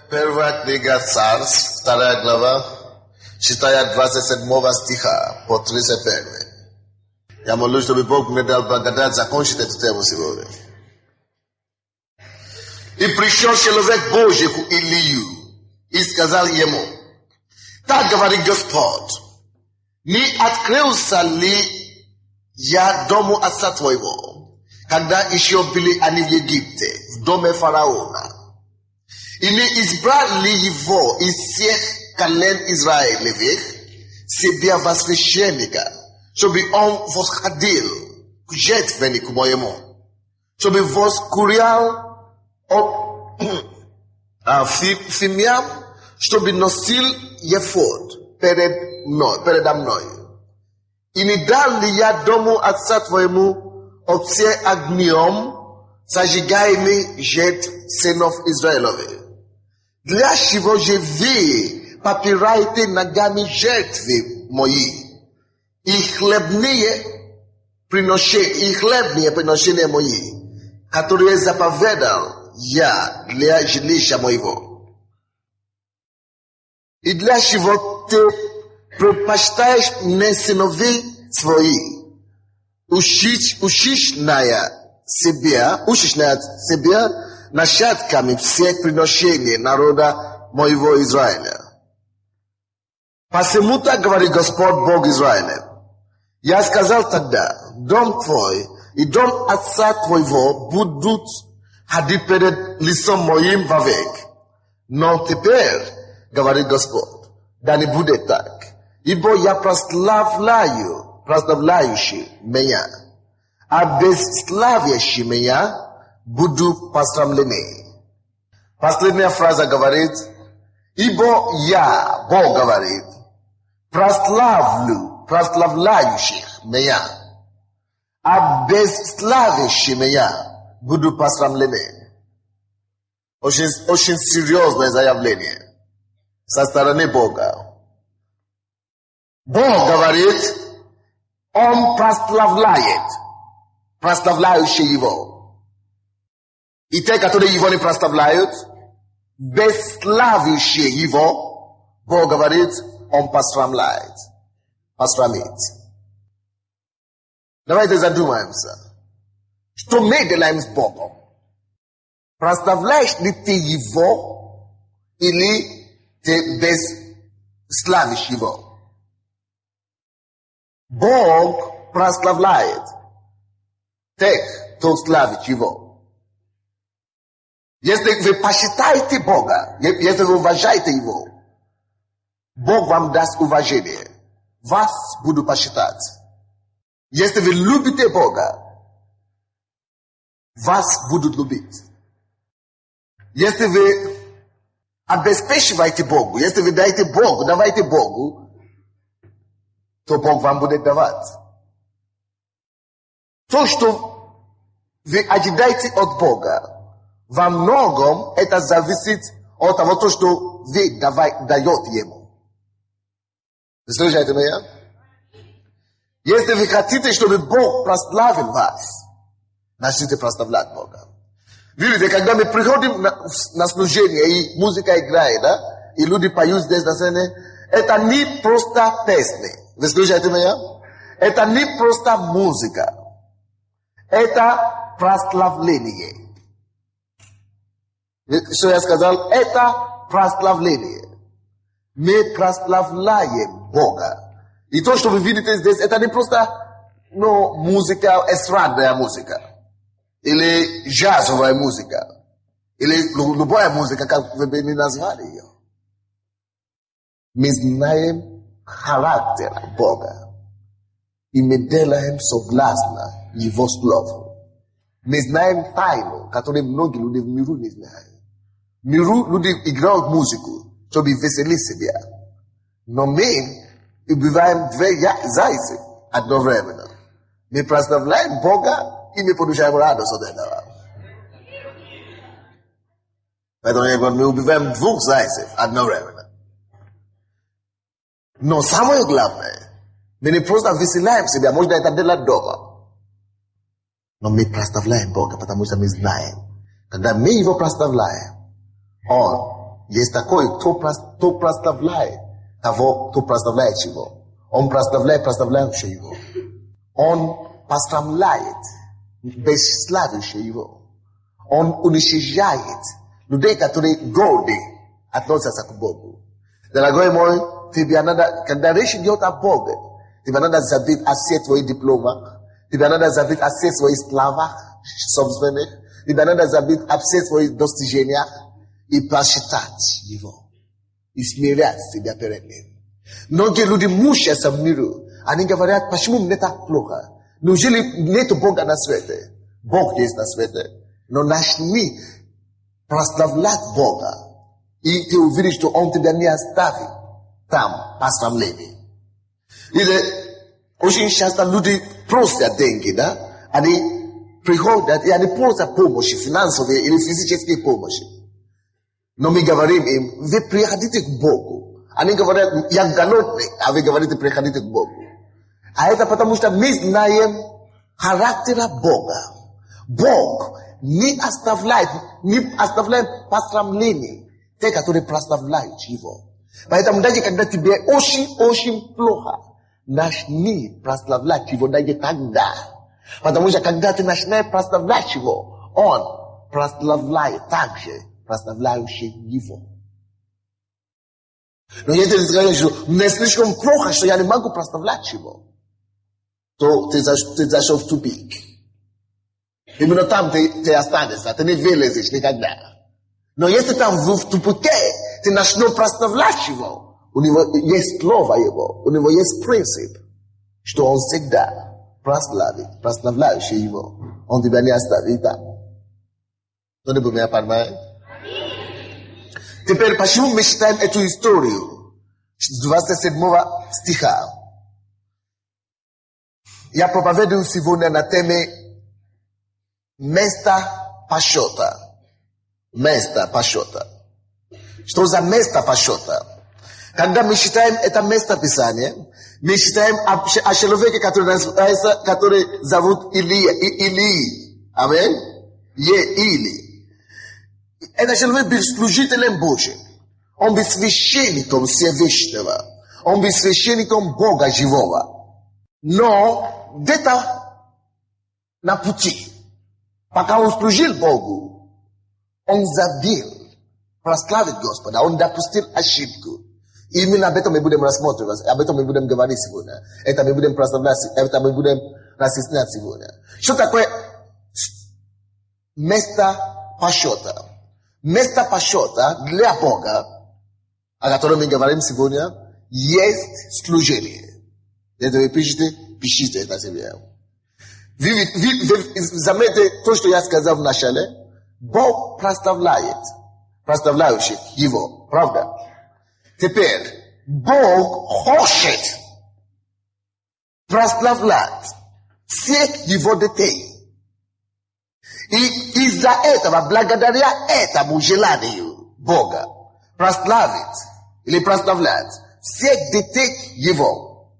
Первая книга Царств, 2 глава, читая 27 стиха по 31. Я молюсь, чтобы Бог мне дал благодать закончить эту тему сегодня. И пришел человек Божий к Илию и сказал ему: так говорит Господь, не открылся ли я дому отца твоего, когда еще были они в Египте, в доме фараона? И не избрал ли его из всех колен Израилевых себе во священника, чтобы он восходил к жертвеннику моему, чтобы воскурял от фимиам, чтобы носил ефод передо мной. И не дал ли я дому отца твоему от всех огнем зажигаемый жертв сынов Израиловых? Для чего же вы попираете ногами жертвы мои и хлебные приношения мои, которые заповедал я для жилища моего? И для чего ты предпочитаешь мне сыновей свои, учишная себя начатками всех приношений народа моего Израиля. Посему так говорит Господь Бог Израиля: я сказал тогда, дом твой и дом отца твоего будут ходить перед лицом моим вовек. Но теперь, говорит Господь, да не будет так, ибо я прославляющий меня, а бесславящий меня буду посрамлены. Последняя фраза говорит: ибо я, Бог говорит, прославляющих меня, а бесславящих меня буду посрамлены. Очень серьезное заявление со стороны Бога. Бог говорит, Он прославляет прославляющие Его. И те, которые Его не прославляют, бесславящие Его, Бог говорит, Он посрамляет. Посрамит. Давайте задумаемся. Что мы делаем с Богом? Прославляешь ли ты Его или ты бесславишь Его? Бог прославляет тех, кто славит Его. Если вы почитаете Бога, если вы уважаете Его, Бог вам даст уважение. Вас буду почитать. Если вы любите Бога, вас будут любить. Если вы обеспечиваете Богу, если вы даете Богу, давайте Богу, то Бог вам будет давать. То, что вы ожидаете от Бога, во многом это зависит от того, то, что вы даете Ему. Вы слышите меня? Если вы хотите, чтобы Бог прославил вас, начните прославлять Бога. Видите, когда мы приходим на служение, и музыка играет, да? И люди поют здесь на сцене, это не просто песни. Вы слышите меня? Это не просто музыка. Это прославление. Что я сказал? Это прославление. Мы прославляем Бога. И то, что вы видите здесь, это не просто музыка, эстрадная музыка. Или джазовая музыка. Или любая музыка, как вы бы ни назвали ее. Мы знаем характер Бога. И мы делаем согласно Его слову. Мы знаем тайну, которую многие люди в миру не знают. В миру люди играют музыку, чтобы веселить себя. Но мы убиваем две зайцы одновременно. Мы прославляем Бога и мы получаем радость от этого. Поэтому я говорю, мы убиваем двух зайцев одновременно. Но самое главное, мы не просто веселяем себя, можно это делать дома. Но мы прославляем Бога, потому что мы знаем, когда мы Его прославляем, Он Есть такой, кто прославляет того, кто прославляет его. Он прославляет прославляющего его. Он посрамляет бесславящего его. Он уничтожает людей, которые горды относятся к Богу. Дорогой мой, тебе надо, когда речь идет о Боге, тебе надо забыть о всех твоих дипломах, тебе надо забыть о всех своих славах собственных, тебе надо забыть о всех своих достижениях и посчитать его, и смирять себя перед ним. Многие люди мучаются в миру, они говорят, почему мне так плохо? Неужели нет Бога на свете? Бог есть на свете. Но начни прославлять Бога, и ты увидишь, что Он тебя не оставит там, посрамлении. Или очень часто люди просят деньги, да? Они приходят, и они просят помощи, финансовой или физической помощи. Но мы говорим им, вы приходите к Богу. Они говорят, я голодный, а вы говорите, приходите к Богу. А это потому, что мы знаем характера Бога. Бог не оставляет посрамлений те, которые прославляют Его. Поэтому даже когда тебе очень-очень плохо, начни прославлять Его даже тогда. Потому что когда ты начинаешь прославлять Его, Он прославляет также прославляющий Его. Но если ты скажешь, что мне слишком плохо, что я не могу прославлять Его, то ты зашел в тупик. Именно там ты останешься, ты не вылезешь никогда. Но если там в тупике ты начнешь прославлять Его, у него есть слово Его, у него есть принцип, что Он всегда прославит, прославляющий Его. Он тебя не оставит там. Кто-нибудь меня понимает? Теперь, почему мы читаем эту историю с 27 стиха? Я проповедую сегодня на теме место почета. Место почета. Что за место почета? Когда мы читаем это место Писания, мы читаем о человеке, который зовут Илии. Аминь? Или. Этот человек был служителем Божьим. Он был священником Всевышнего. Он был священником Бога живого. Но где-то на пути, пока он служил Богу, он забыл прославить Господа. Он допустил ошибку. И именно об этом мы будем рассматривать. Об этом мы будем говорить сегодня. Это мы будем прославлять, это мы будем разъяснять сегодня. Что такое место почета? Место почета для Бога, о котором мы говорим сегодня, есть служение. Если вы пишите это себе. Вы заметите то, что я сказал в начале. Бог прославляет прославляющих Его. Правда? Теперь, Бог хочет прославлять всех Его детей. И из-за этого, благодаря этому желанию Бога прославить или прославлять всех детей Его,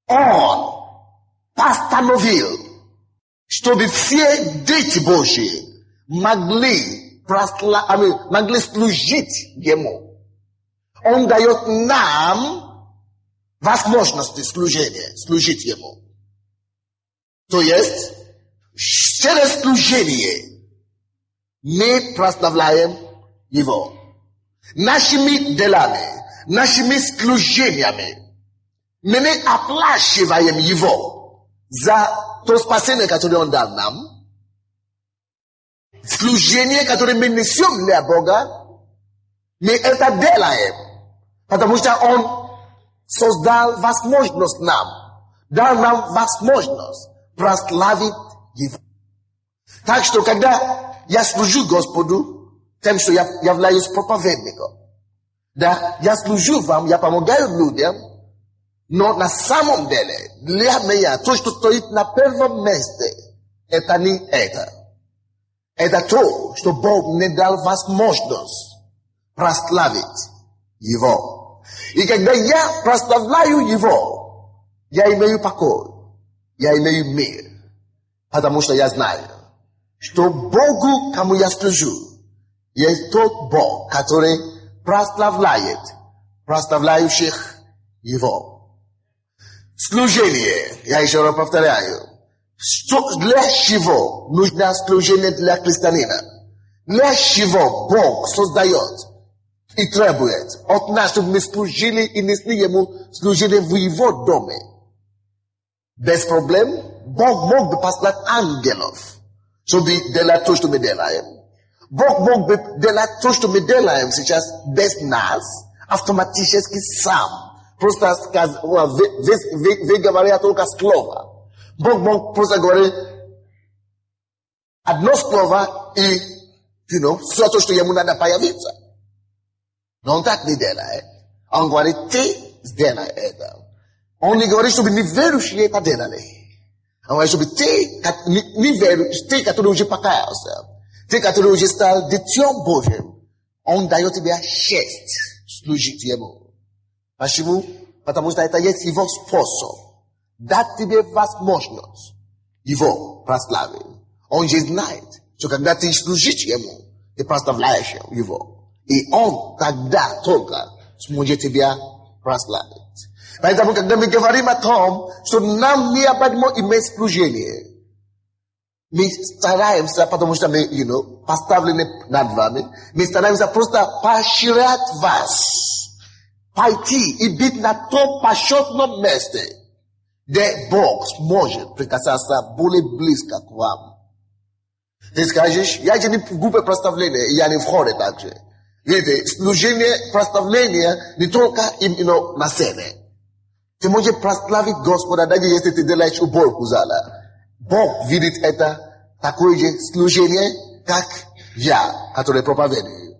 Он постановил, чтобы все дети Божьи могли служить Ему. Он дает нам возможности служения, служить Ему. То есть, через служение мы прославляем Его. Нашими делами, нашими служениями мы не оплачиваем Его за то спасение, которое Он дал нам. Служение, которое мы несем для Бога, мы это делаем, потому что Он создал возможность нам, дал нам возможность прославить Его. Так что, когда я служу Господу, тем, что я являюсь проповедником, да, я служу вам, я помогаю людям, но на самом деле, для меня, то, что стоит на первом месте, это не это. Это то, что Бог мне дал возможность прославить Его. И когда я прославляю Его, я имею покой, я имею мир. Потому что я знаю, что Богу, кому я служу, есть тот Бог, который прославляющих Его. Служение, я еще раз повторяю, что для чего нужно служение для христианина? Для чего Бог создает и требует от нас, чтобы мы служили и несли Ему служение в Его доме? Без проблем Бог мог бы послать ангелов, чтобы делать то, что мы делаем. Бог мог бы делать то, что мы делаем сейчас без нас, автоматически сам. Просто вы говорите только слово. Бог мог просто говорить одно слово и, все то, что ему надо появиться. Но он так не делает. Он говорит, ты сделай это. Он не говорит, чтобы неверующие это делали. Он говорит, чтобы ты, неверующий, ты, который уже покаялся, ты, который уже стал детем Божьим, он дает тебе честь служить ему. Почему? Потому что это есть его способ дать тебе возможность его прославить. Он же знает, что когда ты служишь ему, ты прославляешь его. И он тогда только сможет тебя прославить. Поэтому, когда мы говорим о том, что нам необходимо иметь служение, мы стараемся, потому что мы, поставлены над вами, мы стараемся просто поощрять вас, пойти и быть на том почетном месте, где Бог сможет прикасаться более близко к вам. Ты скажешь, я же не в группе прославления, я не в хоре также. Видите, служение, прославление не только на сцене. Ты можешь прославить Господа, даже если ты делаешь уборку зала. Бог видит это такое же служение, как я, который проповедую.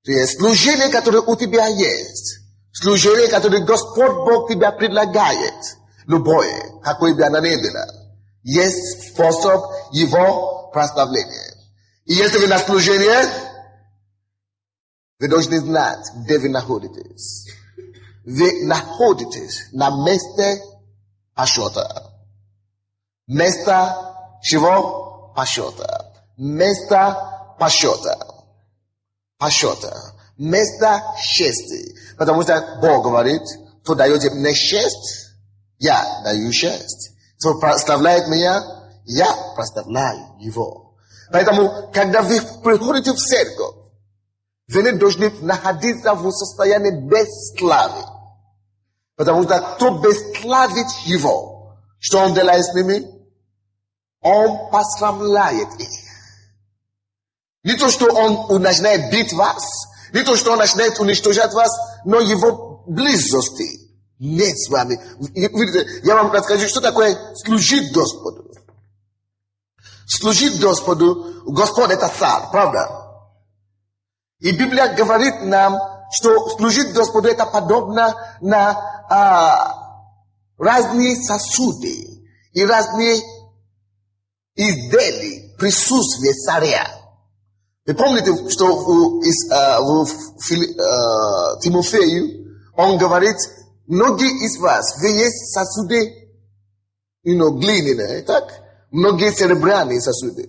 То есть служение, которое у тебя есть. Служение, которое Господь Бог тебя предлагает. Любое, какое бы оно ни было. Есть способ его прославления. И если вы на служение, вы должны знать, где вы находитесь. Вы находитесь на месте почета. Место чего? Почета. Место почета. Почета. Место чести. Потому что Бог говорит, кто дает мне честь, я даю честь. Кто прославляет меня, я прославляю его. Поэтому, когда вы приходите в церковь, вы не должны находиться в состоянии бесславия. Потому что кто бесславит его, что он делает с ними? Он посрамляет их. Не то, что он начинает бить вас, не то, что он начинает уничтожать вас, но его близости нет с вами. Видите, я вам расскажу, что такое служить Господу. Служить Господу, Господь это царь, правда? И Библия говорит нам, что служить Господу это подобно на разные сосуды и разные изделия присутствия царя. Вы помните, что в Тимофею он говорит, многие из вас, вы есть сосуды, глиняные, так? Многие серебряные сосуды,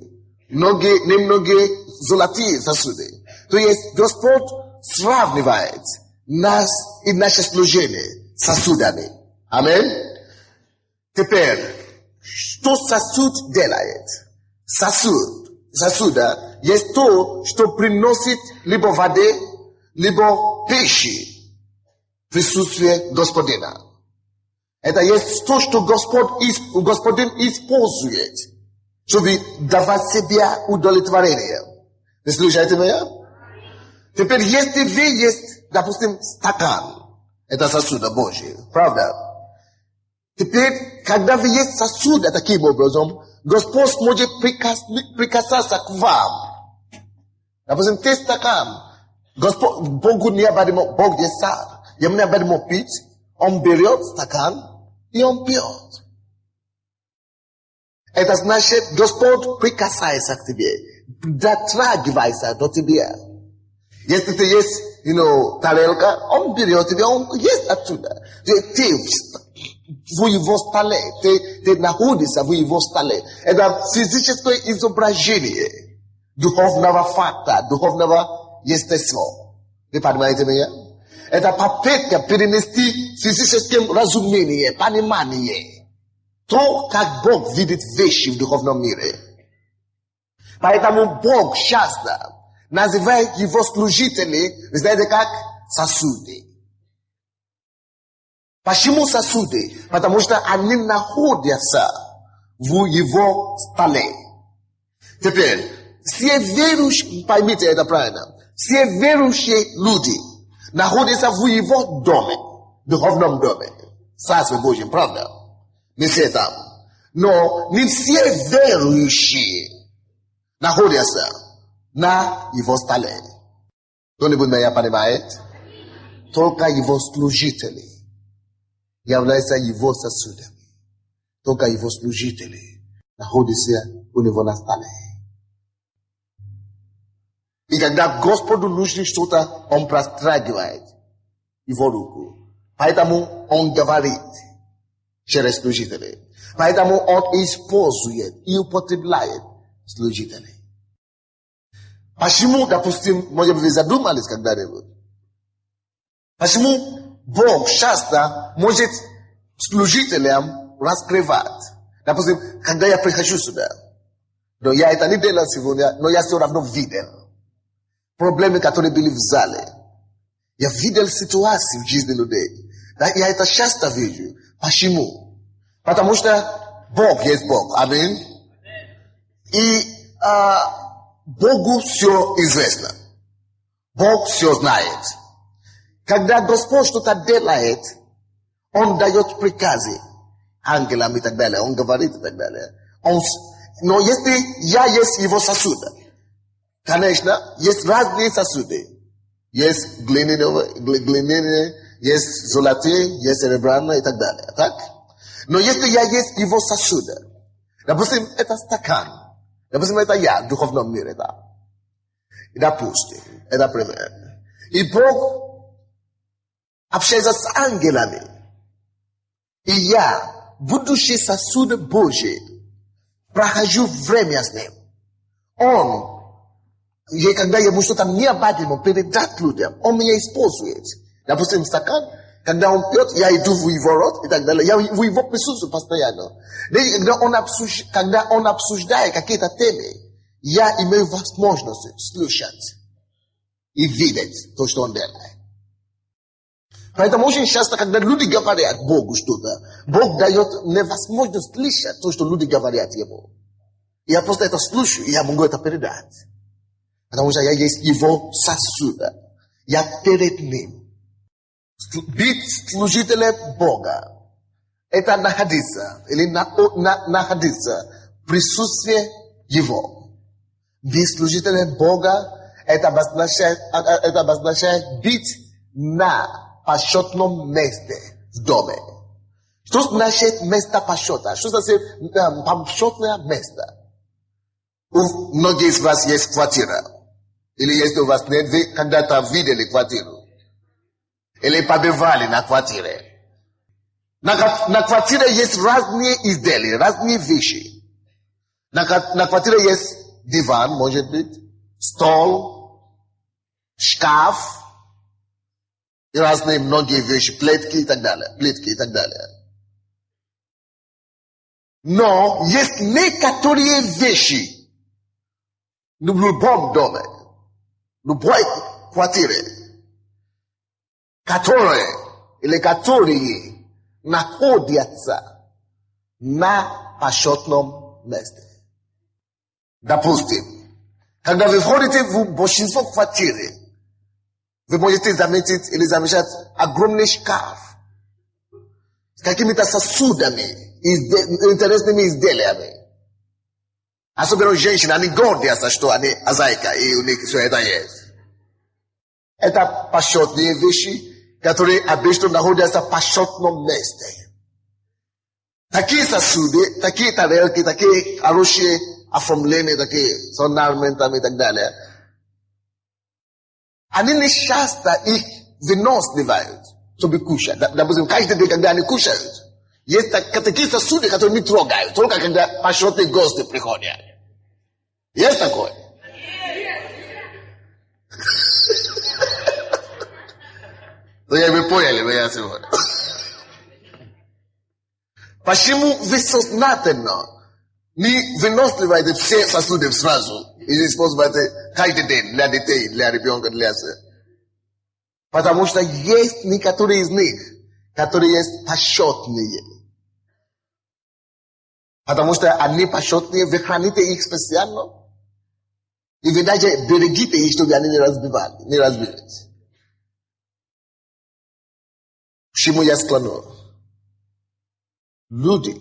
немногие золотые сосуды. То есть Господь сравнивает нас и наше служение сосудами. Аминь. Теперь, что сосуд делает? Сосуда есть то, что приносит либо воды, либо пищи в присутствии Господина. Это есть то, что Господин использует, чтобы давать себе удовлетворение. Вы слушаете меня? Теперь, если вы есть, допустим, стакан, это сосуда Божий, правда? Теперь, когда вы есть сосуда таким образом, Господь сможет прикасаться к вам. Допустим, ты стакан, Богу необходимо, Бог есть царь, ему необходимо пить, он берет стакан и он пьет. Это значит, Господь прикасается к тебе, дотрагивается до тебя. Если ты есть, тарелка, он берет тебя, он ест оттуда. Ты в его столе, ты находишься в его столе. Это физическое изображение духовного факта, духовного естества. Вы понимаете меня? Это попытка перенести физическим разумением, понимание, то, как Бог видит вещи в духовном мире. Поэтому Бог часто называет его служителей, вы знаете как? Сосуды. Почему сосуды? Потому что они находятся в его столе. Теперь, все верующие, поймите это правильно, все верующие люди находятся в его доме, духовном доме, в Царстве Божьем, правда? Мы все там. Но не все верующие находятся на его столе. Кто-нибудь меня понимает? Только его служители являются его сосудами. Только его служители находятся у него на столе. И когда Господу нужно что-то, он прострагивает его руку. Поэтому он говорит через служителей. Поэтому он использует и употребляет служителей. Почему, допустим, может быть, вы задумались когда-нибудь? Почему Бог часто может служителям раскрывать? Допустим, когда я прихожу сюда, но я это не делал сегодня, но я все равно видел проблемы, которые были в зале. Я видел ситуации в жизни людей. Я это часто вижу. Почему? Потому что Бог есть Бог. Аминь. И Богу все известно. Бог все знает. Когда Господь что-то делает, Он дает приказы ангелам и так далее. Он говорит и так далее. Но если я есть его сосуд, конечно, есть разные сосуды. Есть глиняные, есть золотые, есть серебряные и так далее. Так? Но если я есть его сосуд, допустим, это стакан, допустим, это я в духовном мире, да. И допустим, это пример. И Бог общается с ангелами. И я, будущий сосуд Божий, прохожу время с ним. И когда ему что-то необходимо передать людям, он меня использует. Допустим, стакан, когда он пьет, я иду в его рот и так далее. Я в его присутствии постоянно. Когда он обсуждает какие-то темы, я имею возможность слушать и видеть то, что он делает. Поэтому очень часто, когда люди говорят Богу что-то, Бог дает мне возможность слышать то, что люди говорят ему. Я просто это слушаю, и я могу это передать. Потому что я есть его сосуд. Я перед ним. Быть служителем Бога – это находиться, или находиться в присутствии его. Быть служителем Бога – это обозначает быть на почетном месте в доме. Что значит место почета? Что значит почетное место? У многих из вас есть квартира. Или если у вас нет, вы когда-то видели квартиру. Или побывали на квартире. На квартире есть разные изделия, разные вещи. На квартире есть диван, может быть, стол, шкаф, и разные многие вещи, плитки и так далее. Но есть некоторые вещи в любом доме, в любой квартире, которые находятся на почетном месте. Допустим, когда вы входите в большинство квартиры, вы можете заметить или замечать огромный шкаф с какими-то сосудами, интересными изделиями. Особенно женщины, они гордятся, что они хозяйка, и у них все это есть. Это почетные вещи, которые обычно находятся в почетном месте. Такие сосуды, такие тарелки, такие хорошие оформления, такие с орнаментами и так далее. Они не часто их выносливают, чтобы кушать. Допустим, каждый день, когда они кушают, есть такие сосуды, которые не трогают, только когда почетные гости приходят. Есть такое? Почему вы сознательно не выносливаете все сосуды сразу? И используете каждый день для детей, для ребенка, для всех? Потому что есть некоторые из них, которые есть почетные. Потому что они почетные, вы храните их специально. И вы даже берегите их, чтобы они не разбились. К чему я склоню? Люди,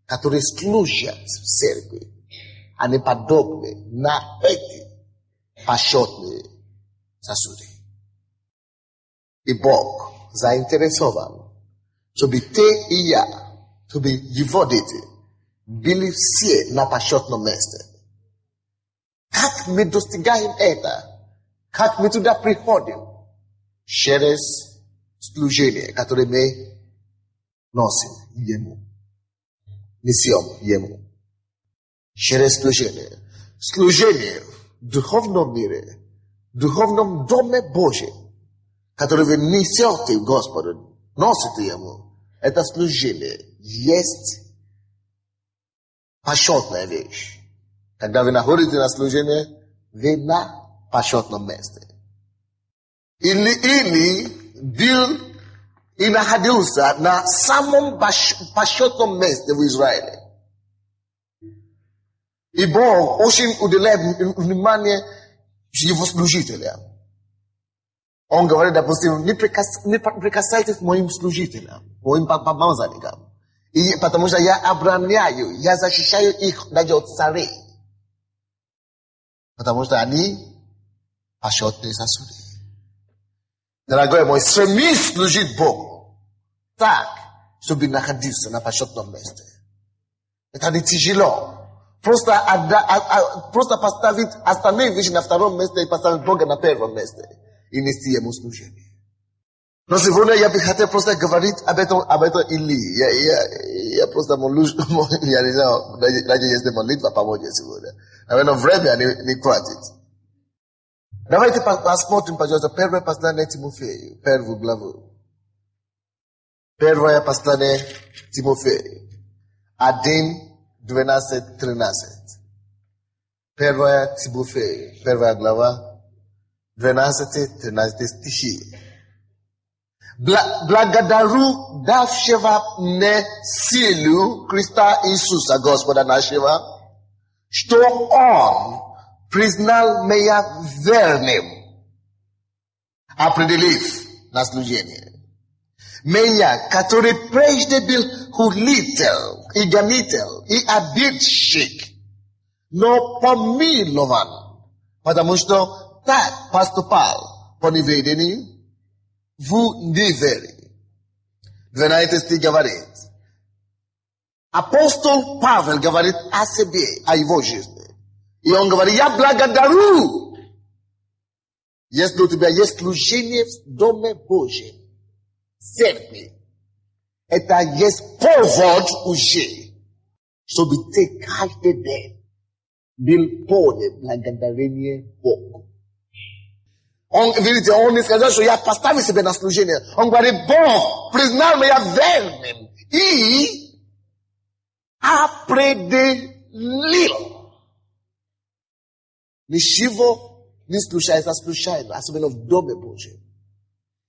которые служат в церкви, они подобны на эти почетные сосуды. И Бог заинтересован, чтобы ты и я, чтобы его дети, были все на почетном месте. Как мы достигаем это? Как мы туда приходим? Через служение, которое мы носим ему. Несем ему. Через служение. Служение в духовном мире, в духовном доме Божьем, который вы несете Господу, носите ему. Это служение есть почетная вещь. Когда вы находитесь на служении, вы на почетном месте. Или был и находился на самом почетном месте в Израиле. И Бог очень уделяет внимание его служителям. Он говорит, допустим, не прикасайтесь к моим служителям, моим помазанникам. И потому что я обороняю, я защищаю их даже от царей. Потому что они почетные сосуды. Дорогой мой, стремись служить Богу так, чтобы находиться на почетном месте. Это не тяжело. Просто поставить остальные вещи на втором месте и поставить Бога на первом месте. И нести ему служение. Но сегодня я бы хотел просто говорить об этом Илии. Я просто молюсь, я не знаю, даже если молитва поможет сегодня. Наверное, время не хватит. Давайте посмотрим, пожалуйста, первое послание Тимофею, первую главу. Первое послание Тимофею, 1, 12, 13. Первое Тимофею, первая глава, 12-13 стихи. Благодарю давшего мне силу Христа Иисуса, Господа нашего, что Он признал меня верным, определив на служение. Меня, который прежде был хулитель и гонитель и обидчик, но помилован, потому что так поступал по неведению в неверии. 12 стих говорит. Апостол Павел говорит о себе, о его жизни. И он говорит, я благодарю, если у тебя есть служение в Доме Божьем, в церкви. Это есть повод уже, чтобы ты каждый день был полон благодарения Богу. Видите, он не сказал, что я поставил себя на служение. Он говорит, Бог признал меня верным и определил. Ничего не случается случайно, особенно в Доме Божьем.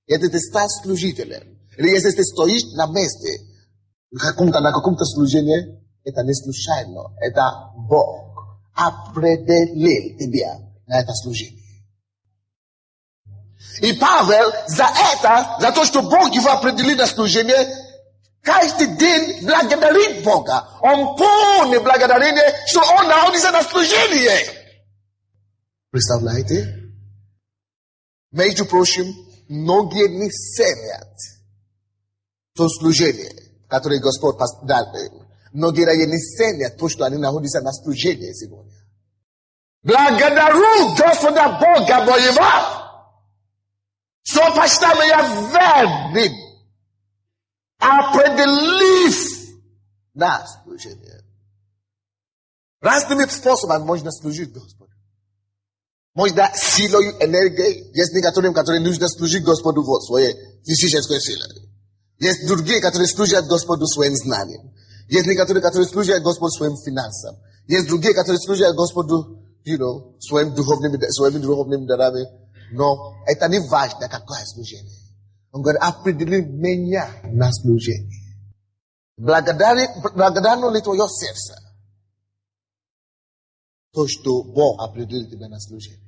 Если ты стал служителем, или если ты стоишь на месте, на каком-то служении, это не случайно. Это Бог определил тебя на это служение. И Павел за то, что Бог его определил на служение, каждый день благодарит Бога. Он полный благодарение, что он находится на служении. Представляете? Между прочим, многие не ценят то служение, которое Господь дал им. Многие не ценят то, что они находятся на служении сегодня. Благодарю Господа Бога моего, что поставил меня верным, определив на служение. Разными способами можно служить Господу. Можно силой, энергией. Есть некоторым, которые нужно служить Господу в Dzisiejsze skwesile. Jest drugie, które służy Gospodu swoim znaniem. Jest niektóre, które służy Gospodu swoim finansom. Jest drugie, które służy Gospodu, своими духовными дарами. Но это не важно, какое служение. Он говорит, определи меня на служение. Благодарно ли твое сердце? То, что Бог определил тебя на служение.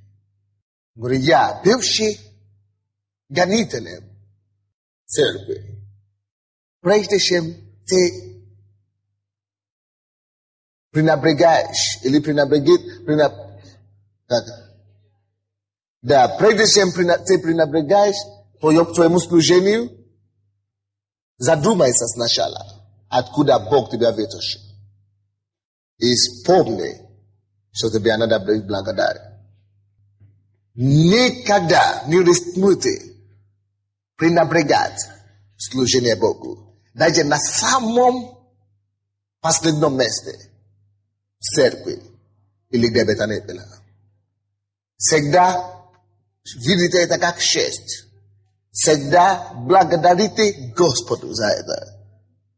Он говорит, я, бывший гонителем церкви, прежде чем ты пренебрегаешь или прежде чем ты пренебрегаешь твоему служению, задумайся сначала, откуда Бог тебя вытащил. И вспомни, что тебе надо быть благодарен. Никогда не рискуйте пренебрегать служение Богу. Даже на самом последнем месте в церкви или где бы то ни было. Всегда видите это как честь. Всегда благодарите Господу за это.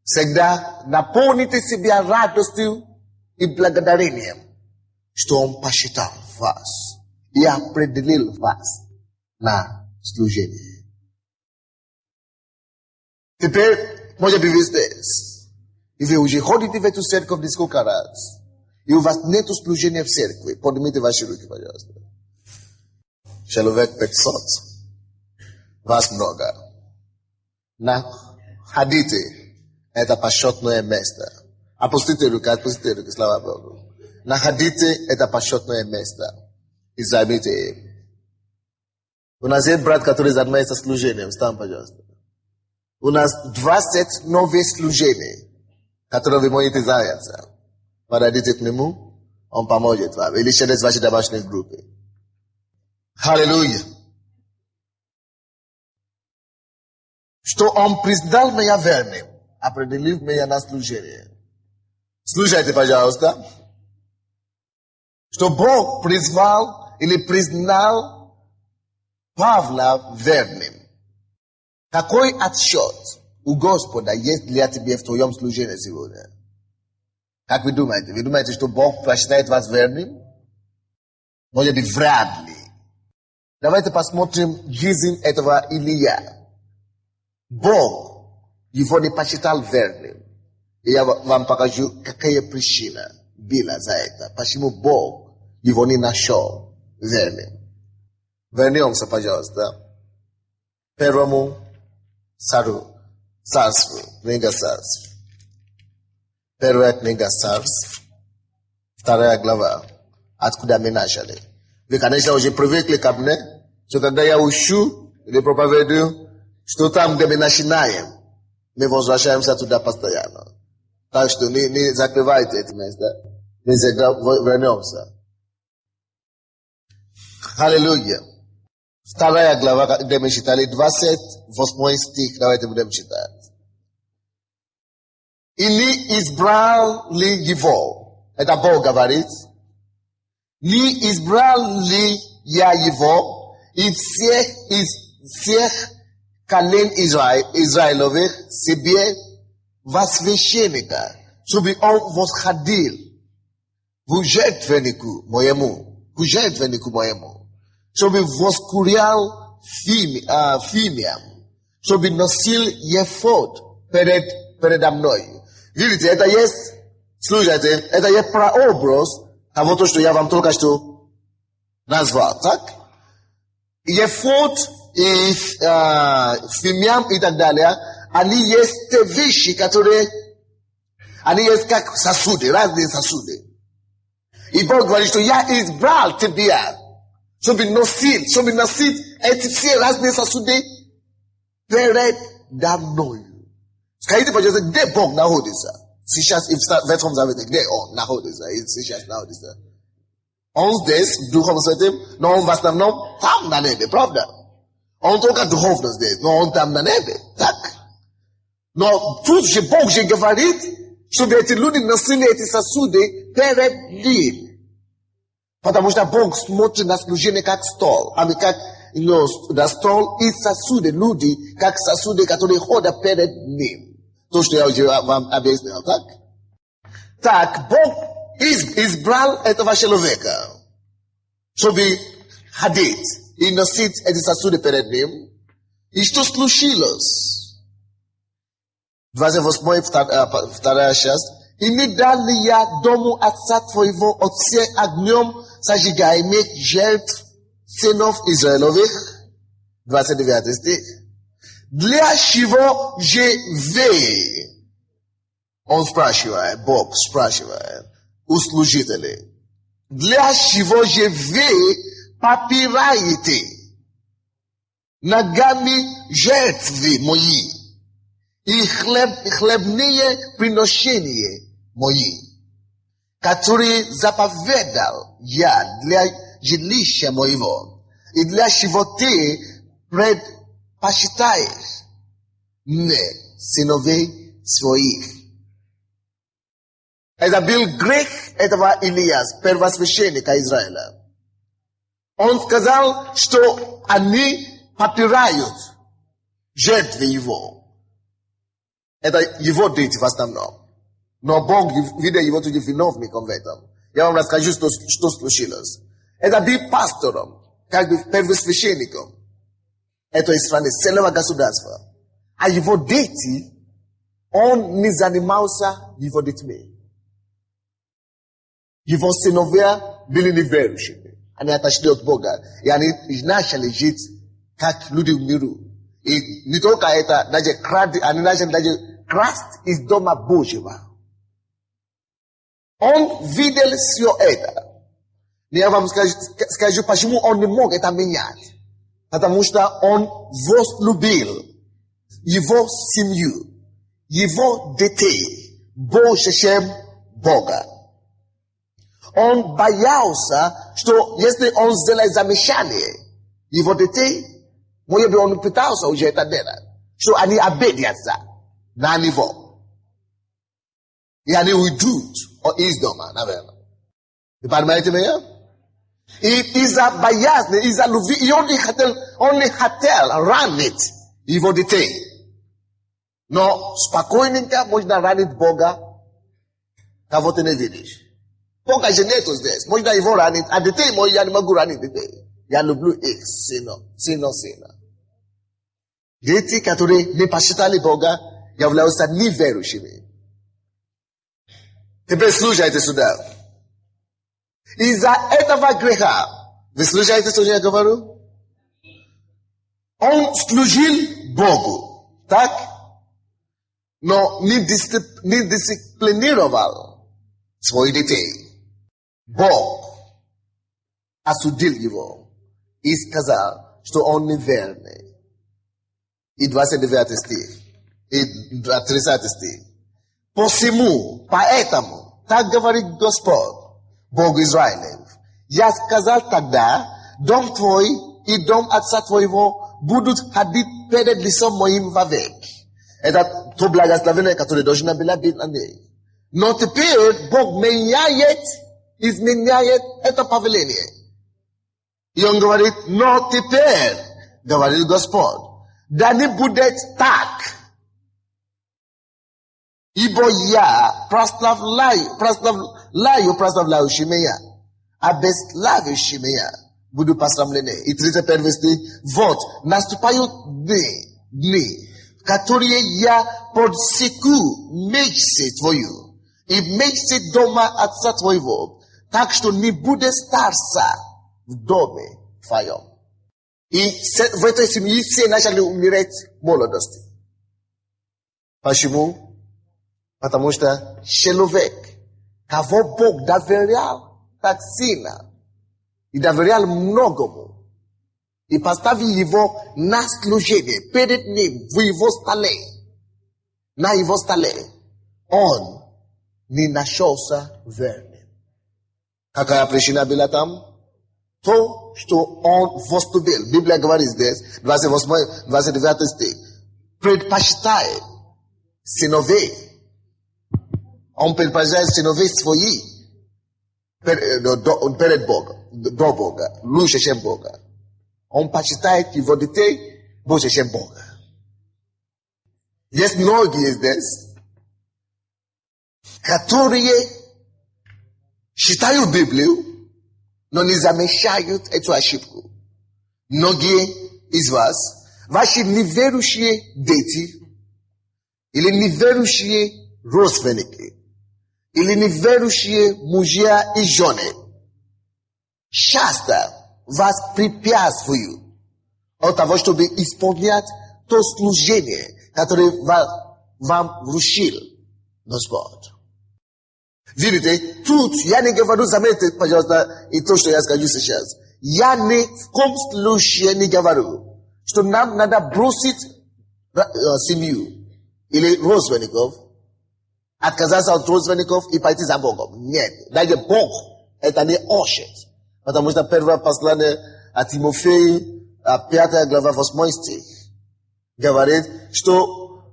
Всегда наполните себя радостью и благодарением, что Он посчитал вас и определил вас на служение. Теперь, может быть, вы здесь, и вы уже ходите в эту церковь несколько раз, и у вас нет служения в церкви, поднимите ваши руки, пожалуйста. Человек 500. Вас много. Находите это почетное место. Опустите руки, слава Богу. Находите это почетное место и займите им. У нас есть брат, который занимается служением. Встань, пожалуйста. У нас 20 новых служений, которые вы можете заняться. Подойдите к нему, он поможет вам. Или через ваши домашние группы. Аллилуйя. Что Он признал меня верным, определив меня на служение. Слушайте, пожалуйста. Что Бог призвал или признал Павла верным. Какой отсчет у Господа есть для тебя в твоем служении сегодня? Как вы думаете? Вы думаете, что Бог посчитает вас верным? Может быть, вряд ли. Давайте посмотрим жизнь этого Илия. Бог его не посчитал верным. И я вам покажу, какая причина была за это. Почему Бог его не нашел верным. Вернемся, пожалуйста, к первому царству, книга Царств. Первая книга Царств, 2 глава, откуда мы начали. Вы, конечно, уже привыкли ко мне, что когда я учу или проповедую, что там, где мы начинаем, мы возвращаемся туда постоянно. Так что не закрывайте это место, мы вернемся. Аллилуйя. 2 глава, где мы читали, 28 стих, давайте будем читать. И не избрал ли его? Это Бог говорит. Не избрал ли я его из всех колен Израиловых себе во священника, чтобы он восходил к жертвеннику моему, чтобы воскурял фимиям, чтобы носил ефод передо мной. Видите, это есть, слушайте, это есть прообраз того, что я вам только что назвал, так? Ефод и фимиам и так далее, они есть те вещи, которые, они есть как сосуды, разные сосуды. И Бог говорит, что я избрал тебя, чтобы носить эти все разные сосуды передо мною. Скажите, пожалуйста, где Бог находится? Сейчас и в Ветхом Завете, где Он находится? И сейчас находится. Он здесь, в Духом Святым, но Он в основном там на небе, правда? Он только духовно здесь, но Он там на небе, так? Но тут же Бог же говорит, чтобы эти люди носили эти сосуды перед Ним. Потому что Бог смотрит на служение как стол, а не как da stol i sasude ljudi, kak sasude которые ходят перед ним. То, что я уже вам объяснил, так? Так, Бог избрал этого человека, чтобы ходить и носить эти сосуды перед ним. И что случилось? 28 вторая часть. И не дал ли я дому отца твоего от всех огнем сожигаемых жертв сынов Израиловых? 29 стих. Для чего же вы? Он спрашивает, Бог спрашивает у служителей. Для чего же вы попираете ногами жертвы мои и хлебные приношения мои, которые заповедал я для жилища моего, и для чего ты предпочитаешь мне сыновей своих? Это был грех этого Илияс, первосвященника Израиля. Он сказал, что они попирают жертвы его. Это его дети в основном. Но Бог видел его tudi виновником в этом. Я вам расскажу, что случилось. Это был пастором, как бы первосвященником этой страны, целого государства. А его дети, он не занимался его детьми. Его сыновья были неверующими. Они отошли от Бога. И они начали жить, как люди в миру. И не только это, они начали даже красть из дома Божьего. Он видел все это. Я вам скажу, почему он не мог это менять. Потому что он возлюбил его семью, его детей больше, чем Бога. Он боялся, что если он сделает замечание его детей, может быть, он пытался уже это делать, что они обидятся на него. И они уйдут из дома, наверное. Вы понимаете меня? И из-за боязни, из-за любви, и он не хотел ранить его детей. Но спокойненько можно ранить Бога, кого ты не видишь. Бога же нету здесь. Можно его ранить, а детей мои я не могу ранить детей. Я люблю их сильно. Дети, которые не посчитали Бога, являются неверующими. Теперь слушайте сюда. Из-за этого греха, вы слушаете, что я говорю? Он служил Богу, так? Но не дисциплинировал своих детей. Бог осудил его и сказал, что он неверный. И 29 стих, и 30 стих. Поэтому, так говорит Господь, Бог Израилев. Я сказал тогда, дом твой и дом отца твоего будут ходить перед лицом моим вовек. Это то благословение, которое должно было быть на ней. Но теперь Бог изменяет это повеление. И он говорит, но теперь, говорит Господь, да не будет так. Ибо я прославляющий меня, а бесславящий меня буду посрамлены. И 31 стих, вот, наступают дни, в которые я подсеку мечты твою и мечты дома отца твоего, так что не будет старца в доме твоем. И в этой семье все начали умереть в молодости. Почему? Потому что человек, кого Бог доверял так сильно, и доверял многому, и поставил его на служение перед ним в его столе, на его столе, он не нашелся верным. Какая причина была там? То, что он возлюбил. Библия говорит здесь, 28-29 стих, предпочитает сыновей. Он предпочитает сыновей своих перед Богом, до Бога, лучше, чем Бога. On почитает его детей больше, чем Бога. Есть многие здесь, которые читают Библию, но не замечают эту ошибку. Многие из вас, ваши неверующие дети, или неверующие родственники, или неверующие мужья и жены, часто вас препятствуют от того, чтобы исполнять то служение, которое вам вручил Господь. Видите, тут я не говорю, заметьте, пожалуйста, и то, что я скажу сейчас. Я ни в коем случае не говорю, что нам надо бросить семью или родственников, отказаться от родственников и пойти за Богом. Нет, даже Бог это не учит. Потому что первое послание от Тимофея, 5 глава, 8 стих, говорит, что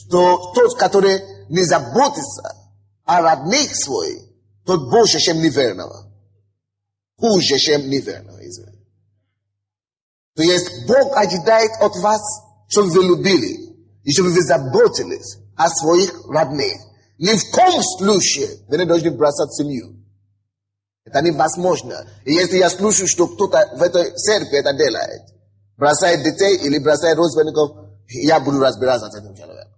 тот, который не заботится о родных своих, тот больше, чем неверного. Хуже, чем неверного. То есть Бог ожидает от вас, чтобы вы любили и чтобы вы заботились о своих родных. Ни в коем случае вы не должны бросать семью. Это невозможно. И если я слышу, что кто-то в этой церкви это делает, бросает детей или бросает родственников, я буду разбираться с этим человеком.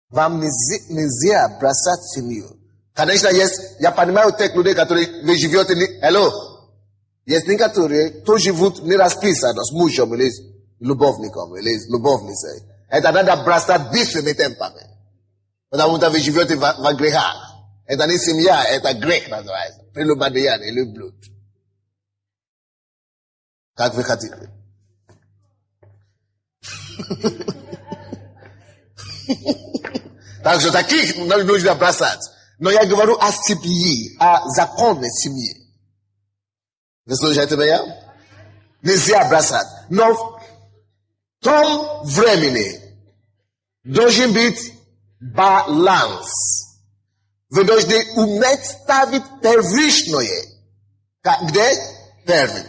Вам нельзя бросать семью. Конечно, я понимаю тех людей, которые вы живете... Есть некоторые, кто живут не расписаны с мужем или с любовником, или с любовницей. Это надо бросать быстрыми темпами. Потому что вы живете в грехах. Это не семья, это грех называется. Прелюбодеяние или блуд. Как вы хотите. Так что таких нужно бросать. Но я говорю о семье, о законной семье. Вы слушаете меня? Нельзя бросать. Но в том времени должен быть баланс. Вы должны уметь ставить первичное. Где? Первым.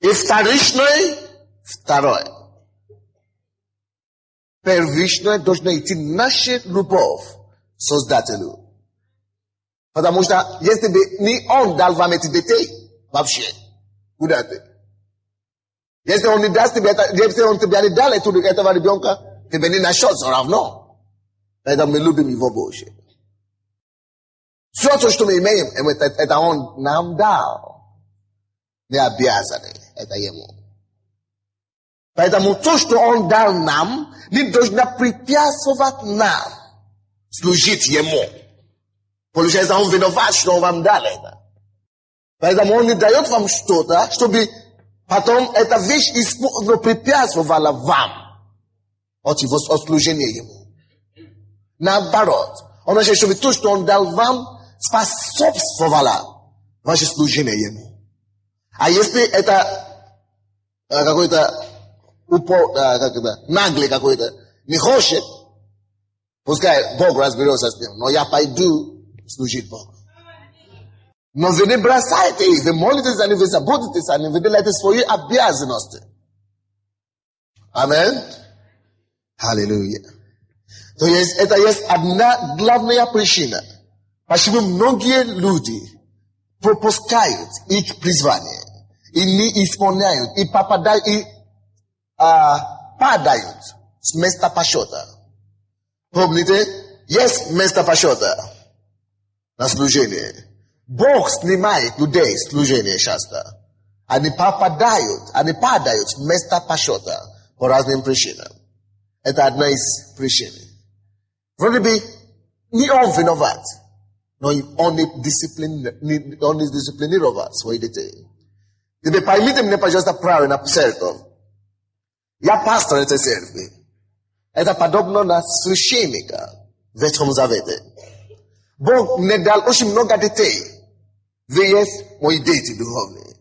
И вторичное – второе. Первичное должна идти наша любовь к Создателю. Потому что если бы не Он дал вам эти детей, вообще, куда ты? Если Он не даст тебе, если Он тебе не дал этого ребенка, тебе не нашел все равно. Поэтому мы любим Его больше. Все то, что мы имеем, это Он нам дал. Мы обязаны это Ему. Поэтому то, что Он дал нам, не должно препятствовать нам служить Ему. Получается, Он виноват, что Он вам дал это. Поэтому Он не дает вам что-то, чтобы потом эта вещь препятствовала вам от служения Ему. Наоборот, Он хочет, чтобы то, что Он дал вам, способствовало ваше служение Ему. А если это какой-то наглый какой-то не хочет, пускай Бог разберется с ним, но я пойду служить Богу. Но вы не бросайте их, вы молитесь за них, вы заботитесь о них, вы делаете свои обязанности. Аминь. Аллилуйя. То есть это есть одна главная причина, почему многие люди пропускают их призвание и не исполняют, и попадают, и падают с места почета. Помните, есть место почета на служение. Бог снимает людей с служения часто. Они падают с места почета по разным причинам. Это одна из причин. Вроде бы не Он виноват, но Он не дисциплинировал своих детей. Теперь поймите меня, пожалуйста, правильно, церковь. Я пастор этой церкви. Это подобно на священника в Ветхом Завете. Бог мне дал очень много детей. Вы есть мои дети духовные.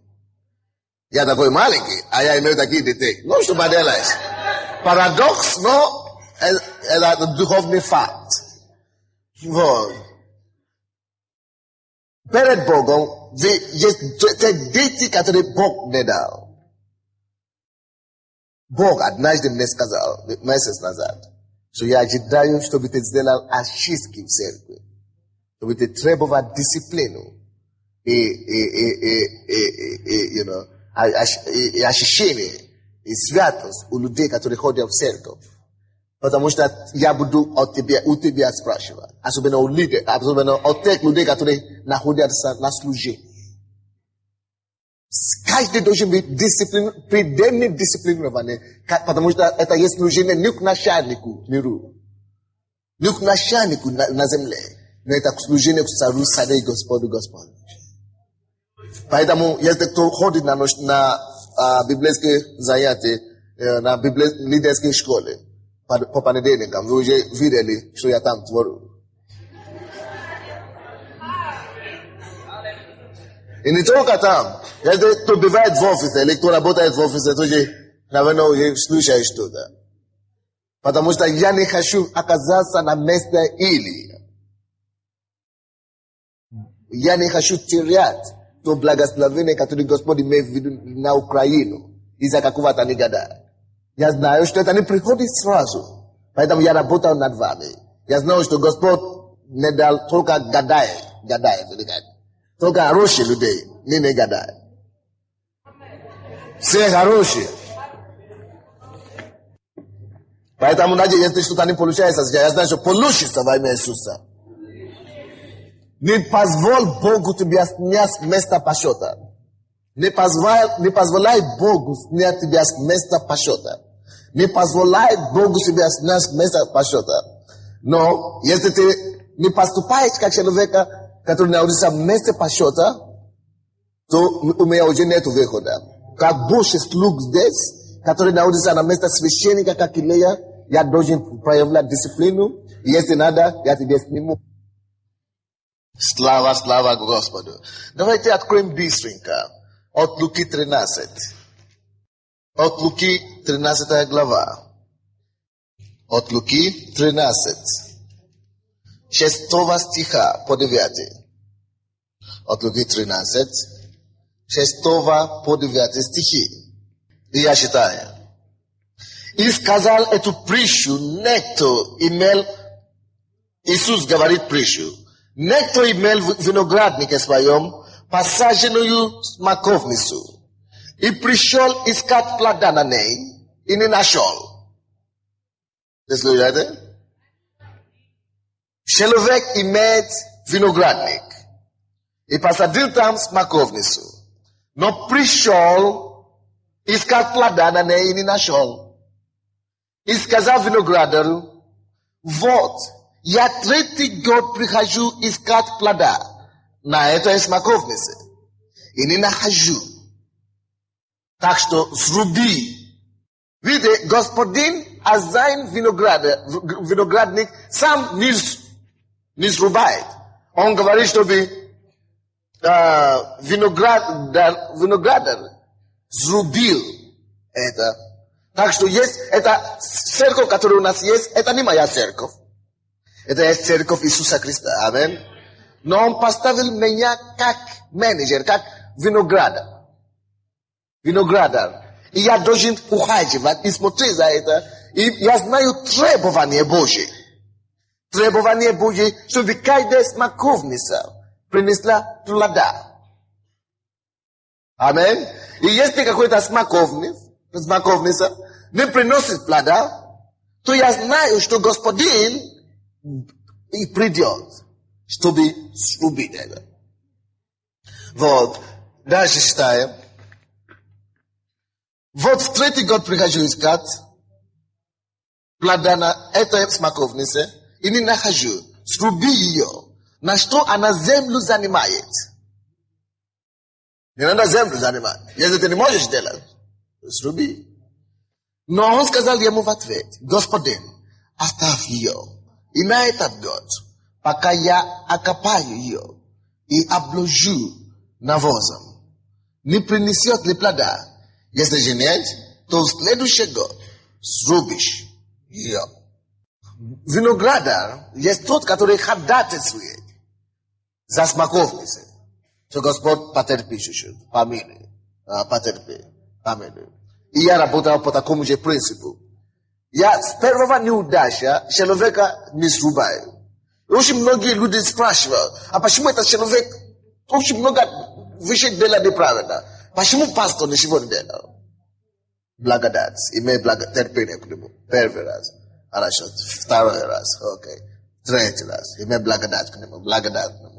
Я такой маленький, а я имею такие детей. Ну, что поделаешь? Парадокс, но это духовный факт. Вот. Перед Богом те дети, которые Бог не дал. Бог однажды мне сказал, месяц назад, что я ожидаю, чтобы ты сделал ошибки в церкви, чтобы ты требовал дисциплину и ощущение, и святость у людей, которые ходят в церковь. Потому что я буду у тебя спрашивать. Особенно от тех людей, которые находятся на служении. Каждый должен быть предельно дисциплинированный, потому что это есть служение не к начальнику миру, не к начальнику на земле, но это служение к царю царей Господу Господу. Поэтому, если кто ходит на библейские занятия, на лидерской школе, по понедельникам, вы уже видели, что я там творю. И не только там. Если кто бывает в офисе, или кто работает в офисе, тоже, наверное, уже слушаешь что-то. Потому что я не хочу оказаться на месте Илии. Я не хочу терять то благословение, которое Господь имеет в виду на Украину из-за какого-то негодяя. Я знаю, что это не приходит сразу. Поэтому я работал над вами. Я знаю, что Господь не дал только гадаев, только хороших людей, не негодяев. Все хорошие. Поэтому, если что-то не получается, я знаю, что получится во имя Иисуса. Не позволь Богу тебе снять с места почета. Не позволяй Богу снять тебя с места почета. Не позволяй Богу себя снять с места почета. Но если ты не поступаешь как человека, который находится в месте почета, то у меня уже нет выхода. Как Божий слуг здесь, который находится на месте священника, как Илия, я должен проявлять дисциплину. И если надо, я тебе сниму. Слава Господу. Давайте откроем быстренько. От Луки 13. От Луки 13 глава. От Луки 13. 6 стиха по 9. От Луки 13. 6 по 9 стихи. И я читаю. И сказал эту притчу, некто имел, Иисус говорит притчу, некто имел в винограднике своем посаженную смоковницу и пришел искать плода на ней и не нашел. Вы слышите? Человек имеет виноградник и посадил там смоковницу, но пришел искать плода на ней и не нашел. И сказал виноградарю, вот, я 3-й год прихожу искать плода на этой смоковнице и не нахожу. Так что сруби. Видите, господин хозяин виноградник сам не срубает. Он говорит, чтобы виноградар срубил это. Так что есть эта церковь, которая у нас есть, это не моя церковь. Это есть церковь Иисуса Христа. Аминь. Но он поставил меня как менеджер, как виноградар. И я должен ухаживать и смотреть за это. И я знаю требования Божьи. Требования Божьи, чтобы каждая смоковница принесла плода. Аминь. И если какой-то смоковница не приносит плода, то я знаю, что Господин и придет, чтобы срубить это. Вот. Дальше читаем. Вот в 3-й год прихожу искать плода на этой смоковнице и не нахожу. Сруби ее. На что она землю занимает. Не надо землю занимать. Если ты не можешь делать, сруби. Но он сказал ему в ответ, Господин, оставь ее. И на этот год, пока я окопаю ее и обложу навозом, не принесет ли плода? Если же нет, то в следующий год срубишь ее. Виноградар есть тот, который ходатайствует за смоковницей. что Господь потерпит, помилуй, потерпи, помилуй. И я работал по такому же принципу. Я с первого неудачи человека не срубаю. Очень многие люди спрашивают, а почему этот человек очень много вещей делает неправильно? Почему пастор ничего не делал? Благодать, имей терпение к нему. Первый раз. Хорошо. Второй раз. Окей. Третий раз. Имей благодать к нему. Благодать к нему.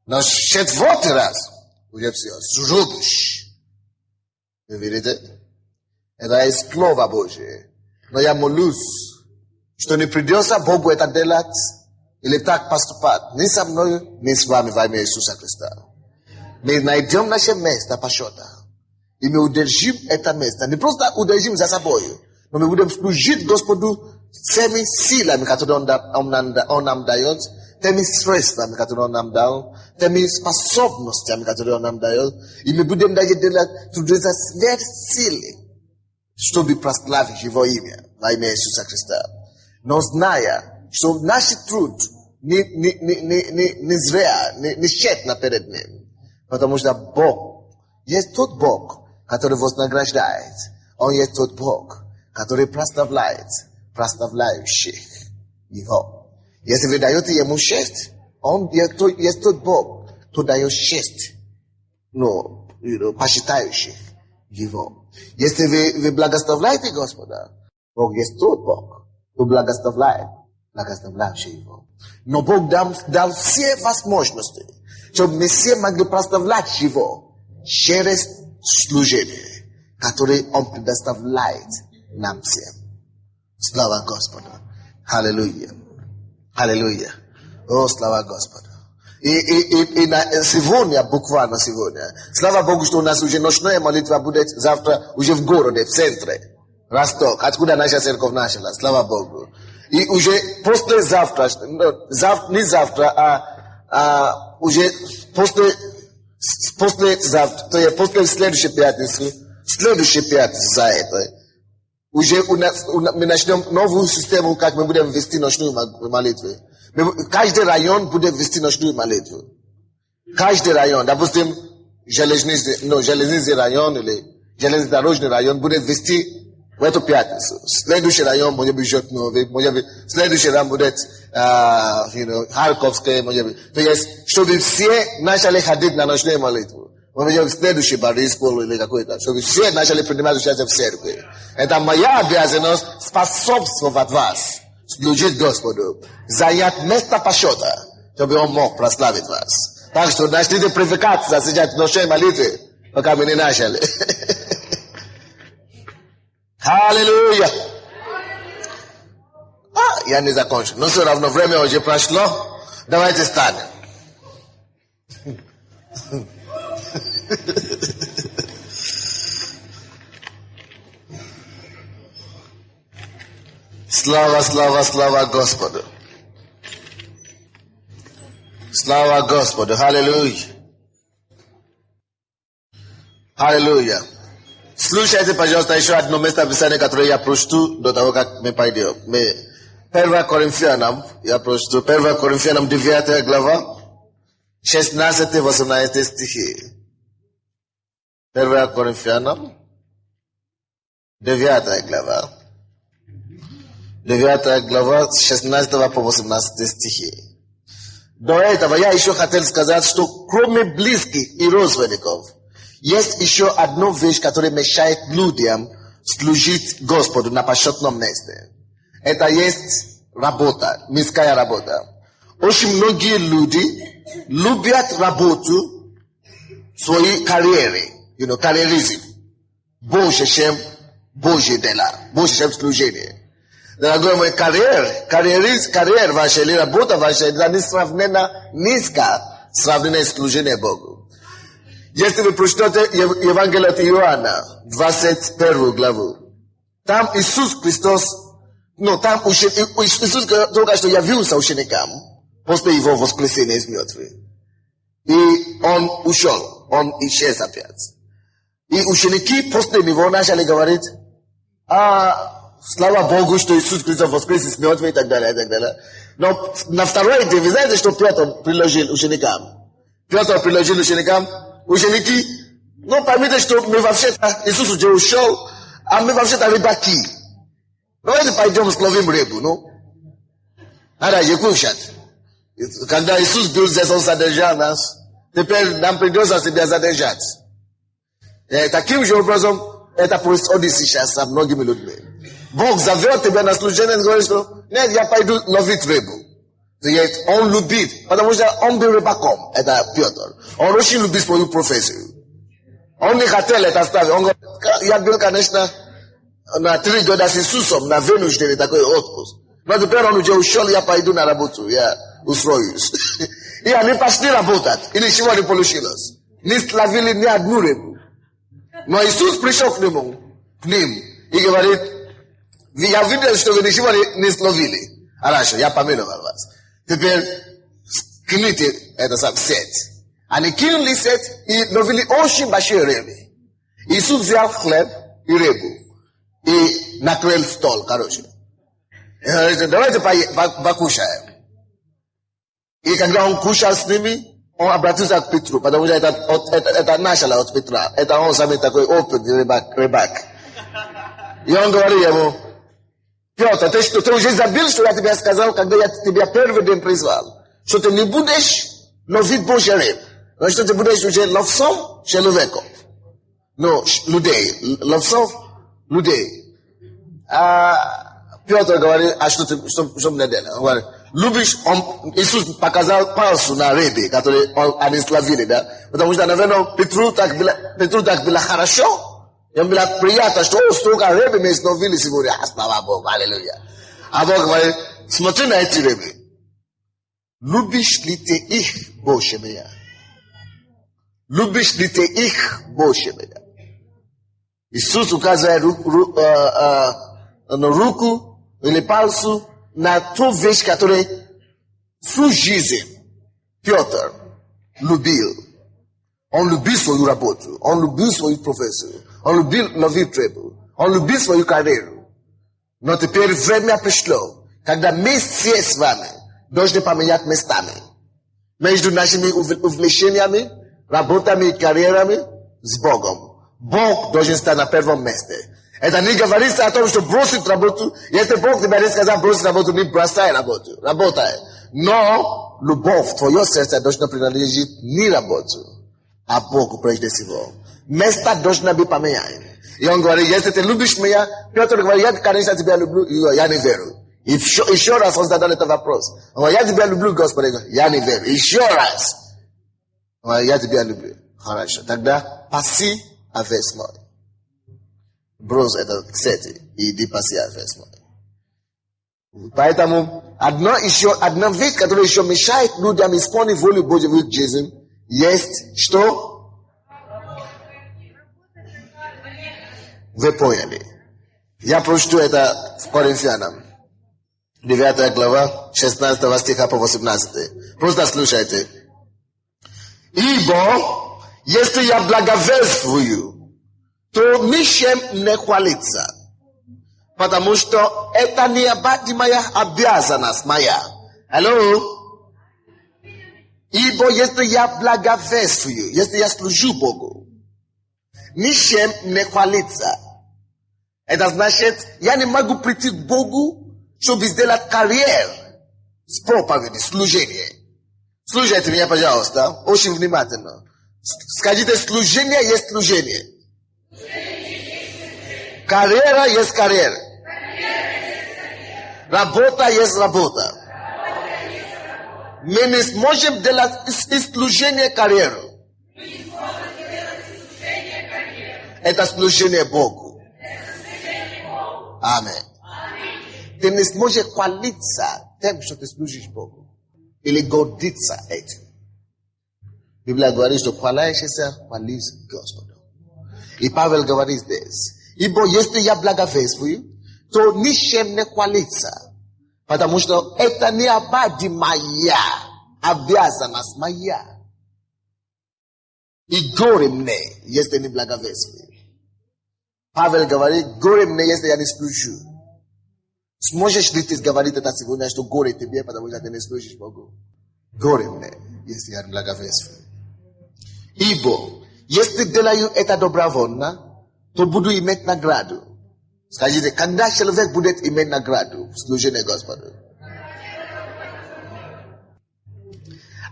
Но четвертый раз уже все. Срубишь. Вы видите? Это есть слово Божие. Но я молюсь, что не придется Богу это делать или так поступать. Ни со мной, ни с вами во имя Иисуса Христа. Мы найдем наше место почета. И мы удержим это место. Не просто удержим за собой, но мы будем служить Господу теми силами, которые Он нам дает, теми средствами, которые Он нам дал, теми способностями, которые Он нам дает. И мы будем даже делать трудиться сверхсилы, чтобы прославить Его имя во имя Иисуса Христа. Но зная, что наш труд не зря, не тщетно перед Ним. Потому что Бог есть тот Бог, который вознаграждает. Он есть тот Бог, который прославляет прославляющих Его. Если вы даете Ему честь, Он есть тот Бог, кто дает честь, почитающих Его. Если вы благословляете Господа, Бог есть тот Бог, кто благословляет благословляющий Его. Но Бог дал все возможности, чтобы мы все могли прославлять Его через служение, которое Он предоставляет нам всем. Слава Господу. Аллилуйя. Аллилуйя. О, слава Господу. И сегодня, буквально сегодня, слава Богу, что у нас уже ночная молитва будет завтра уже в городе, в центре. Росток, откуда наша церковь начала. Слава Богу. И уже послезавтра, не завтра, уже послезавтра, то есть после следующей пятницы за это, уже мы начнем новую систему, как мы будем вести ночную молитву. Каждый район будет вести ночную молитву. Каждый район, допустим, железничный район или железнодорожный район будет вести в эту пятницу. Следующий район, может быть, Жотновый, может быть, следующий район будет, Харьковский, может быть. То есть, чтобы все начали ходить на ночную молитву. Может быть, следующий Борисполь или какой-то. Чтобы все начали принимать участие в церкви. Это моя обязанность способствовать вас, служить Господу, занять место почета, чтобы Он мог прославить вас. Так что начните привлекаться сейчас в ночной молитве, пока мы не начали. Аллилуйя! Я не закончу. Но все равно время уже прошло. Давайте встанем. Слава, слава, слава Господу. Слава Господу. Аллилуйя. Аллилуйя. Слушайте, пожалуйста, еще одно место Писания, которое я прочту до того, как мы пойдем. 1 Коринфянам, я прочту 1 Коринфянам 9 глава, 16-18 стихи. 1 Коринфянам 9 глава. 9 глава, с 16 по 18 стихи. До этого я еще хотел сказать, что кроме близких и родственников, есть еще одна вещь, которая мешает людям служить Господу на почетном месте. Это есть работа, мирская работа. Очень многие люди любят работу, свои карьеры, карьеризм, больше, чем Божьи дела, больше, чем служение. Дорогой мой, карьер ваша или работа ваша, это несравненно низко сравнение с служением Богу. Если вы прочтете Евангелие от Иоанна, 21 главу, там Иисус Христос, Иисус только что явился ученикам после Его воскресения из мертвых. И Он ушел, Он исчез опять. И ученики после Него начали говорить, слава Богу, что Иисус Христос воскрес из мертвых и так далее, и так далее. Но на второй день, вы знаете, что Петр предложил ученикам? Петр предложил ученикам, ученики, ну поймите, что мы вообще-то, Иисус уже ушел, а мы вообще-то рыбаки. Давайте пойдем словим рыбу, ну. Надо ее кушать. Когда Иисус был здесь, Он задержал нас. Теперь нам придется себя задержать. Таким же образом, это происходит сейчас со многими людьми. Бог зовет тебя на служение и говорит, что нет, я пойду ловить рыбу. Он любит, потому что он был рыбаком, это Петр. Он очень любит свою профессию. Он не хотел это оставить. Он говорит, я был, конечно, на 3 года с Иисусом, на вынужденный такой отпуск. Но теперь он уже ушел, я пойду на работу, я устроюсь. И они пошли работать, и ничего не получилось. Не словили ни одну рыбу. Но Иисус пришел к ним и говорит, я видел, что вы ничего не словили. Хорошо, я помиловал вас. Теперь кините это сам сеть. Они кинули сеть и ловили очень большие рыбы. Иисус взял хлеб и рыбу и накрыл стол, короче. И говорит, давайте покушаем. И когда он кушал с ними, он обратился к Петру, потому что это начало от Петра. Это он сам такой опытный рыбак. И он говорит ему, Петр, ты уже забыл, что я тебе сказал, когда я тебя первый день призвал? Что ты не будешь ловить Божий рыб, но что ты будешь уже ловцом человеков. Ну, людей. Ловцов людей. А Петр говорит, а что мне делать? Он говорит, любишь, Иисус показал пальцу на рыбе, которые они словили, да? Потому что, наверное, Петру так было хорошо. Им было приятно, что столько рыбы мы словили сегодня. Слава Богу, аллилуйя. А Бог говорит, смотри на эти рыбы. Любишь ли ты их больше меня? Любишь ли ты их больше меня? Иисус указывает на руку или пальцу на ту вещь, которую всю жизнь Петр любил. Он любил свою работу, он любил свою профессию, он любил ловить рыбу, он любил свою карьеру. Но теперь время пришло, когда мы все с вами должны поменять местами. Между нашими увлечениями, работами и карьерами с Богом. Бог должен стать на первом месте. Это не говорится о том, что бросить работу. Если Бог тебе не сказал бросить работу, не бросай работу. Работай. Но любовь в твое сердце должна принадлежать не работу, а Богу прежде всего. Место должно быть поменяно. И он говорит, если ты любишь меня, Петр говорит, я, конечно, тебя люблю, я не верю. Еще раз он задал этот вопрос. Он говорит, я тебя люблю, Господи. Я не верю. Еще раз. Он говорит, я тебя люблю. Хорошо. Тогда паси avec moi. Брось это, кстати, и иди паси avec moi. Поэтому одна вещь, которая еще мешает людям исполнить волю Божью в их жизни, есть что? Вы поняли. Я прочту это в Коринфянам. 9 глава, 16 стиха по 18. Просто слушайте. Ибо, если я благовествую, то ничем не хвалится. Потому что это необходимая обязанность моя. Алло? Ибо если я благовествую, если я служу Богу, ничем не хвалится. Это значит, я не могу прийти к Богу, чтобы сделать карьеру с проповеди, служение. Слушайте меня, пожалуйста, очень внимательно. Скажите, служение есть служение. Карьера есть карьера. Работа есть работа. Мы не сможем делать из служения карьеру. Это служение Богу. Аминь. Ты не сможешь хвалиться тем, что ты служишь Богу. Или гордиться этим. Библия говорит, что хвалящийся хвалит Господу. И Павел говорит здесь. Ибо если я благовествую, то ничем не хвалится. Потому что это необходимая обязанность моя. И горе мне, если не благовествую. Павел говорит, горе мне, если я не служу. Сможешь ли ты говорить это сегодня, что горе тебе, потому что ты не служишь Богу? Горе мне, если я не благовествую. Ибо, если делаю это добровольно, то буду иметь награду. Скажите, когда человек будет иметь награду в служении Господу?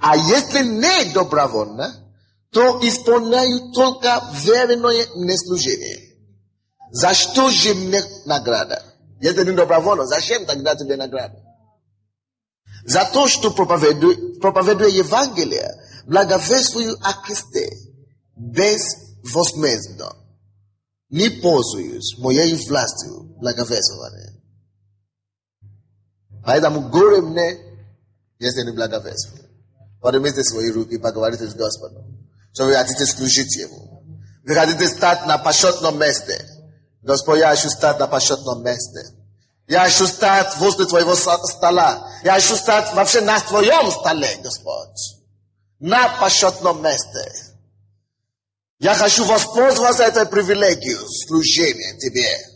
А если не добровольно, то исполняю только верное неслужение. За что же мне награда? Если не добровольно, зачем тогда тебе награда? За то, что проповедую Евангелие, благовествую о Христе, безвозмездно. Не пользуюсь моей властью благовествования. Поэтому горе мне, если не благовествую. Вот вместе свои руки поговорите с Господом. Что вы хотите служить Ему. Вы хотите стать на почетном месте. Господь, я хочу стать на почетном месте. Я хочу стать возле твоего стола. Я хочу стать вообще на твоем столе, Господь. На почетном месте. Я хочу воспользоваться этой привилегией служения Тебе.